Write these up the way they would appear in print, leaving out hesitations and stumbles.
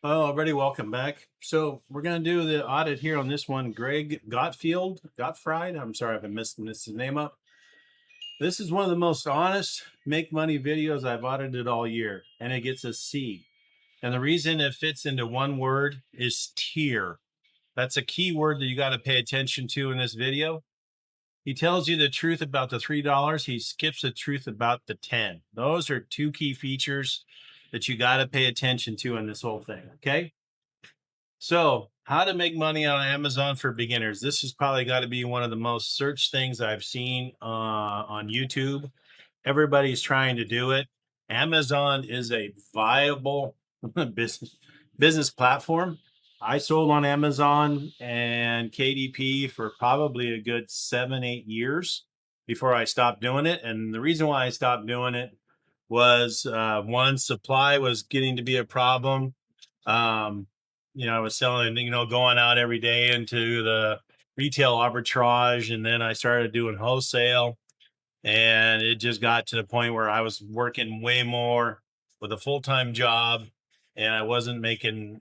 Oh, already welcome back. So we're going to do the audit here on this one. Greg Gottfried. I'm sorry if I missed his name up. This is one of the most honest make money videos I've audited all year, and it gets a C. And the reason it fits into one word is tier. That's a key word that you got to pay attention to in this video. He tells you the truth about the $3. He skips the truth about the 10. Those are two key features that you got to pay attention to in this whole thing. Okay. So, how to make money on Amazon for beginners. This has probably got to be one of the most searched things I've seen on YouTube. Everybody's trying to do it. Amazon is a viable business platform. I sold on Amazon and KDP for probably a good 7-8 years before I stopped doing it. And the reason why I stopped doing it was one, supply was getting to be a problem. Um, I was selling, going out every day into the retail arbitrage, and then I started doing wholesale, and it just got to the point where I was working way more with a full-time job, and I was making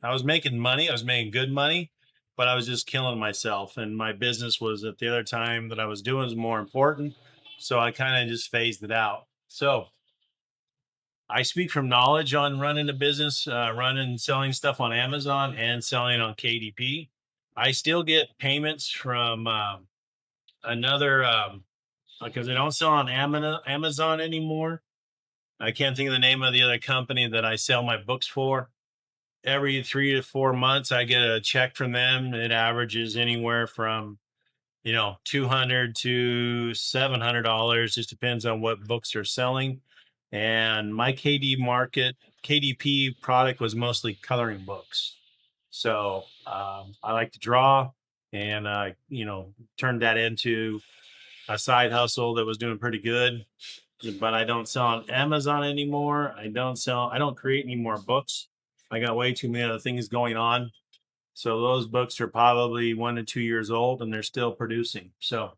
money. I was making good money, but I was just killing myself. And my business was at the other time that I was doing was more important. So I kind of just phased it out. So I speak from knowledge on running a business, running, selling stuff on Amazon and selling on KDP. I still get payments from another, because I don't sell on Amazon anymore. I can't think of the name of the other company that I sell my books for. Every 3 to 4 months, I get a check from them. It averages anywhere from 200 to $700. Just depends on what books are selling. And my KDP product was mostly coloring books. So I like to draw, and turned that into a side hustle that was doing pretty good. But I don't sell on Amazon anymore. I don't create any more books. I got way too many other things going on. So those books are probably 1 to 2 years old, and they're still producing. So,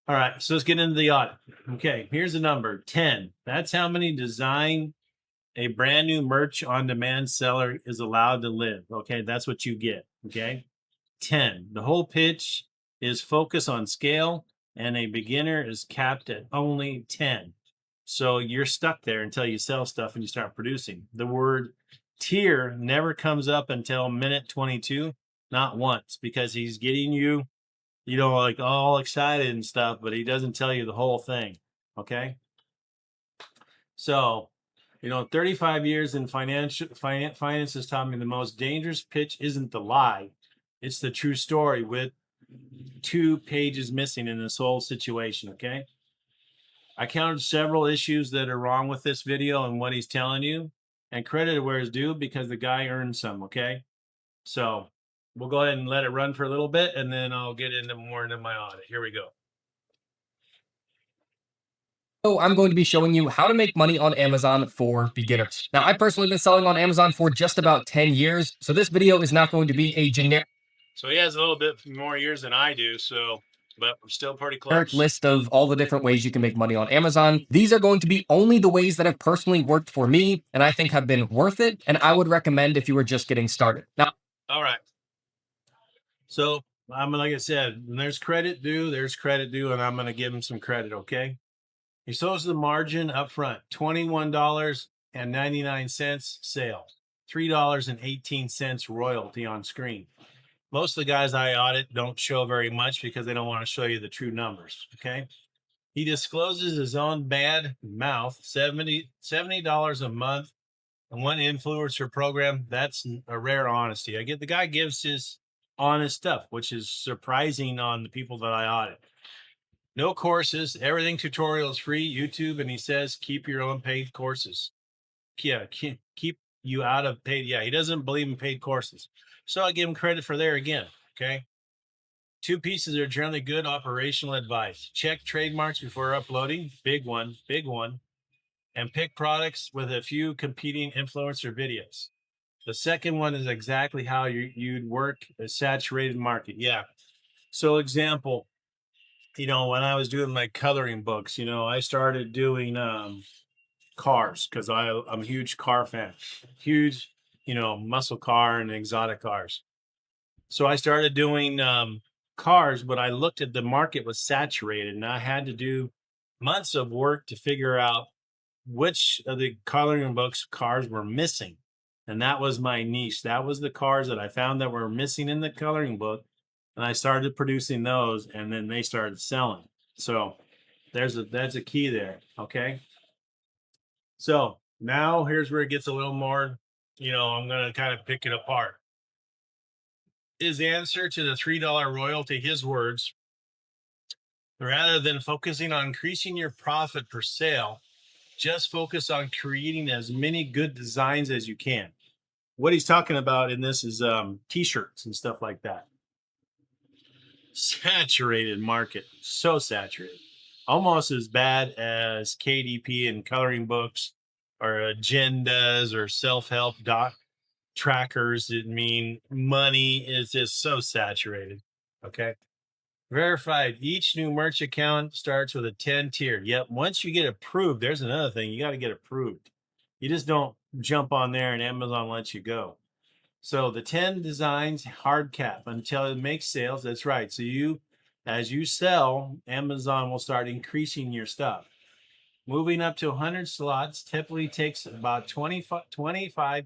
all right. So let's get into the audit. Okay. Here's the number 10. That's how many design a brand new merch on demand seller is allowed to live. Okay. That's what you get. Okay. 10. The whole pitch is focus on scale, and a beginner is capped at only 10. So you're stuck there until you sell stuff and you start producing. The word tier never comes up until minute 22, not once, because he's getting you, like all excited and stuff, but he doesn't tell you the whole thing. Okay. So, 35 years in finance has taught me the most dangerous pitch isn't the lie, it's the true story with 2 pages missing in this whole situation. Okay. I counted several issues that are wrong with this video and what he's telling you, and credit where it's due because the guy earned some. Okay. So we'll go ahead and let it run for a little bit, and then I'll get into more into my audit. Here we go. So I'm going to be showing you how to make money on Amazon for beginners. Now, I've personally been selling on Amazon for just about 10 years, so this video is not going to be a generic So he has a little bit more years than I do. So, but we're still pretty close. list of all the different ways you can make money on Amazon. These are going to be only the ways that have personally worked for me and I think have been worth it, and I would recommend if you were just getting started. Now, All right. So like I said, when there's credit due, and I'm going to give him some credit. Okay. He shows the margin up front, $21.99 sale, $3.18 royalty on screen. Most of the guys I audit don't show very much because they don't want to show you the true numbers. Okay. He discloses his own bad mouth, $70 a month, and one influencer program. That's a rare honesty. The guy gives his honest stuff, which is surprising on the people that I audit. No courses, everything tutorials free, YouTube, and he says keep your own paid courses. Yeah, keep you out of paid. Yeah, he doesn't believe in paid courses. So I give him credit for there again. Okay. 2 pieces are generally good operational advice. Check trademarks before uploading. Big one, big one. And pick products with a few competing influencer videos. The second one is exactly how you'd work a saturated market. Yeah. So example, when I was doing my coloring books, I started doing cars because I'm a huge car fan. Huge. muscle car and exotic cars. So I started doing cars, but I looked at the market was saturated, and I had to do months of work to figure out which of the coloring books cars were missing. And that was my niche. That was the cars that I found that were missing in the coloring book. And I started producing those, and then they started selling. So that's a key there. Okay. So now here's where it gets a little more, I'm gonna kind of pick it apart. His answer to the $3 royalty, his words, rather than focusing on increasing your profit per sale, just focus on creating as many good designs as you can. What he's talking about in this is t-shirts and stuff like that. Saturated market, so saturated, almost as bad as KDP and coloring books or agendas or self-help trackers that mean money is just so saturated. Okay. Verified. Each new merch account starts with a 10 tier. Yep. Once you get approved, there's another thing. You got to get approved. You just don't jump on there and Amazon lets you go. So the 10 designs hard cap until it makes sales. That's right. So as you sell, Amazon will start increasing your stuff. Moving up to 100 slots typically takes about 25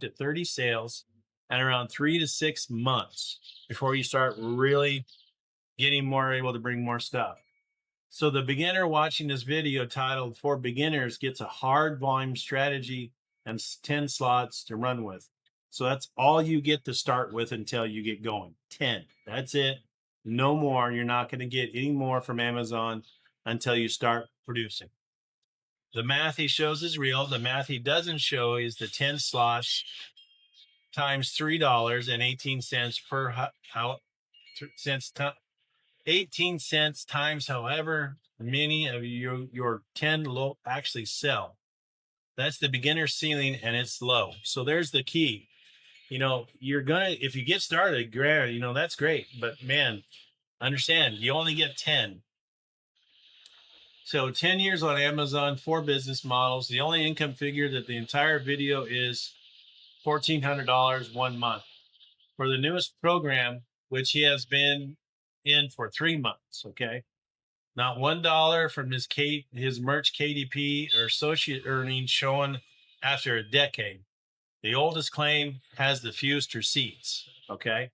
to 30 sales and around 3 to 6 months before you start really getting more able to bring more stuff. So the beginner watching this video titled For Beginners gets a hard volume strategy and 10 slots to run with. So that's all you get to start with until you get going. 10. That's it. No more. You're not going to get any more from Amazon until you start producing. The math he shows is real. The math he doesn't show is the 10 slots times $3.18 per cents 18 cents times however many of your 10 low actually sell. That's the beginner ceiling, and it's low. So there's the key. You're gonna, if you get started, great, that's great. But man, understand you only get 10. So 10 years on Amazon, 4 business models. The only income figure that the entire video is $1,400 1 month. For the newest program, which he has been in for 3 months, okay? Not $1 from his merch KDP or associate earnings shown after a decade. The oldest claim has the fewest receipts, okay?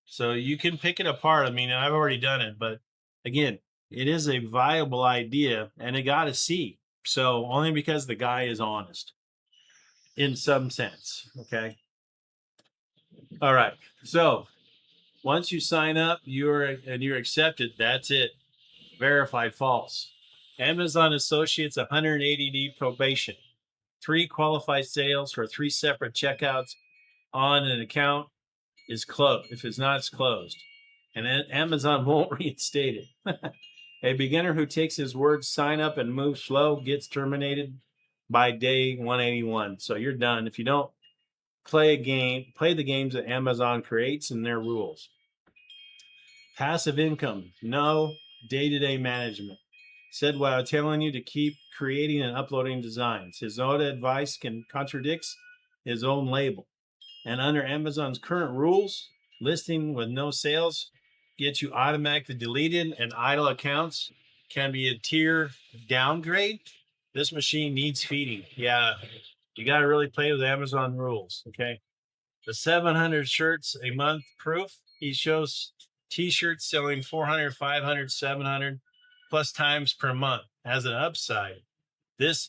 So you can pick it apart. I mean, I've already done it, but again, it is a viable idea and it got a C. So only because the guy is honest in some sense. Okay. All right. So once you sign up, you're accepted. That's it. Verified false. Amazon Associates 180-day probation. 3 qualified sales for 3 separate checkouts on an account is closed. If it's not, it's closed. And then Amazon won't reinstate it. A beginner who takes his word, sign up, and move slow gets terminated by day 181. So you're done. If you don't play the games that Amazon creates and their rules. Passive income, no day-to-day management. Said while telling you to keep creating and uploading designs. His own advice contradicts his own label. And under Amazon's current rules, listing with no sales gets you automatically deleted, and idle accounts can be a tier downgrade. This machine needs feeding. Yeah, you got to really play with Amazon rules. Okay. The 700 shirts a month proof. He shows t-shirts selling 400, 500, 700 plus times per month as an upside. Those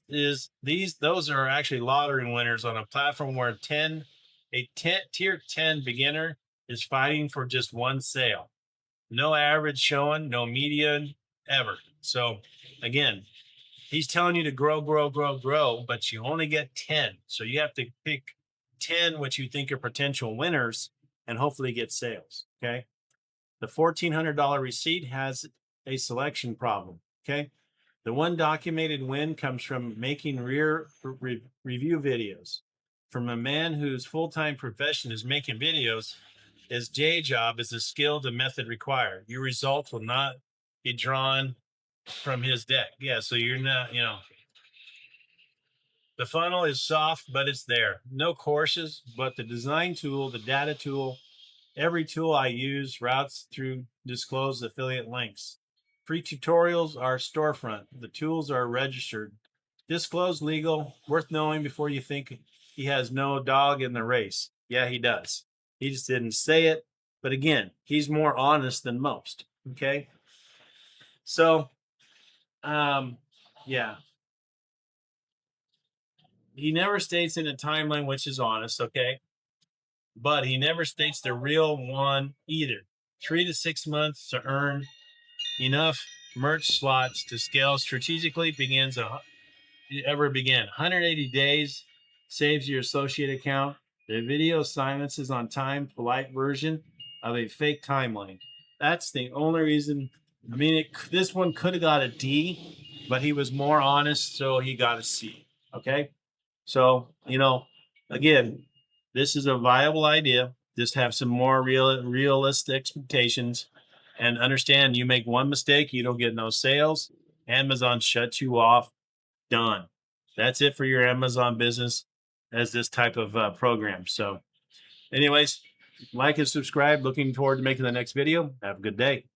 are actually lottery winners on a platform where tier 10 beginner is fighting for just one sale. No average showing, no median ever. So again, he's telling you to grow, but you only get 10. So you have to pick 10 which you think are potential winners and hopefully get sales. Okay. The $1,400 receipt has a selection problem. Okay. The one documented win comes from making review videos. From a man whose full-time profession is making videos, his day job is the skill, the method required. Your results will not be drawn from his deck. Yeah, so you're not, The funnel is soft, but it's there. No courses, but the design tool, the data tool, every tool I use routes through disclosed affiliate links. Free tutorials are storefront. The tools are registered. Disclosed legal, worth knowing before you think he has no dog in the race. Yeah, he does. He just didn't say it. But again, he's more honest than most. Okay. So, yeah, he never states in a timeline, which is honest. Okay. But he never states the real one either. 3 to 6 months to earn enough merch slots to scale strategically begins ever begin. 180 days saves your associate account. The video silence is on time, polite version of a fake timeline. That's the only reason. I mean, this one could have got a D, but he was more honest, so he got a C. Okay. So, again, this is a viable idea. Just have some more realistic expectations and understand you make one mistake, you don't get no sales. Amazon shuts you off. Done. That's it for your Amazon business as this type of program. So, anyways, like and subscribe. Looking forward to making the next video. Have a good day.